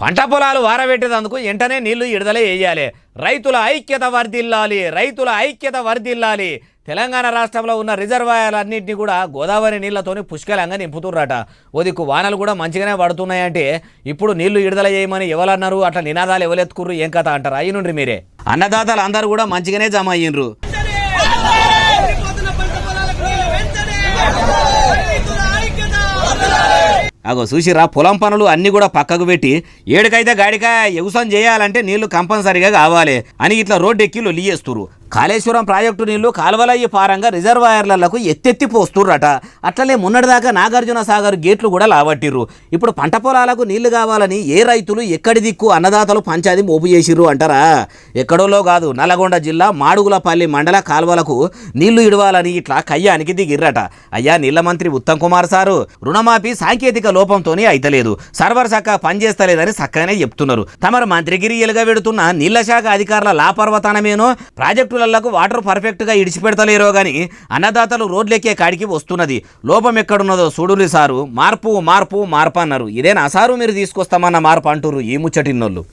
పంట పొలాలు వారబెట్టేందుకు వెంటనే నీళ్లు విడుదల చేయాలి. రైతుల ఐక్యత వర్ధిల్లాలి, రైతుల ఐక్యత వర్ధిల్లాలి. తెలంగాణ రాష్ట్రంలో ఉన్న రిజర్వాయర్లన్నింటినీ కూడా గోదావరి నీళ్లతోని పుష్కలంగా నింపుతుర్రట. ఓదిక్కు వానలు కూడా మంచిగానే పడుతున్నాయంటే ఇప్పుడు నీళ్లు విడుదల చేయమని ఎవరన్నారు? అట్లా నినాదాలు ఎవరెత్తుకుర్రు ఏం కథ అంటారు? అయ్యుండ్రి మీరే. అన్నదాతలు అందరూ కూడా మంచిగానే జమ అయ్యిండ్రు. అగో చూసిరా, పొలం పనులు అన్ని కూడా పక్కకు పెట్టి ఏడుకైతే గాడికా ఎగుసం చేయాలంటే నీళ్లు కంపల్సరిగా కావాలి అని ఇట్లా రోడ్డు ఎక్కి లొల్లియేస్తురు. కాళేశ్వరం ప్రాజెక్టు నీళ్లు కాలువలయ్యి పారంగా రిజర్వాయర్లకు ఎత్తెత్తి పోస్తుర్రట. అట్లనే మొన్నటిదాకా నాగార్జున సాగర్ గేట్లు కూడా లావట్టిర్రు. ఇప్పుడు పంట పొలాలకు నీళ్లు కావాలని ఏ రైతులు ఎక్కడి దిక్కు అన్నదాతలు పంచాది మోపు చేసిర్రు అంటారా? ఎక్కడోలో కాదు, నల్లగొండ జిల్లా మాడుగులపల్లి మండల కాలువలకు నీళ్లు ఇడవాలని ఇట్లా కయ్యానికి దిగిర్రట. అయ్యా నీళ్ల మంత్రి ఉత్తమ్ కుమార్ సారు, రుణమాఫీ సాంకేతిక లోపంతోనే అయితలేదు, సర్వర్ శాఖ పనిచేస్తలేదని చక్కగానే చెప్తున్నారు. తమరు మంత్రిగిరి ఎలుగా పెడుతున్న నీళ్ల శాఖ అధికారుల లాపర్వతనమేనో ప్రాజెక్టులకు వాటర్ పర్ఫెక్ట్ గా ఇడిచిపెడతలేరో గాని అన్నదాతలు రోడ్లెక్కే కాడికి వస్తున్నది. లోపం ఎక్కడున్నదో చూడురి సారు. మార్పు మార్పు మార్పు అన్నారు. ఇదేనా సారు మీరు తీసుకొస్తామన్న మార్పు అంటున్నారు ఈ ముచ్చటిన్నోళ్ళు.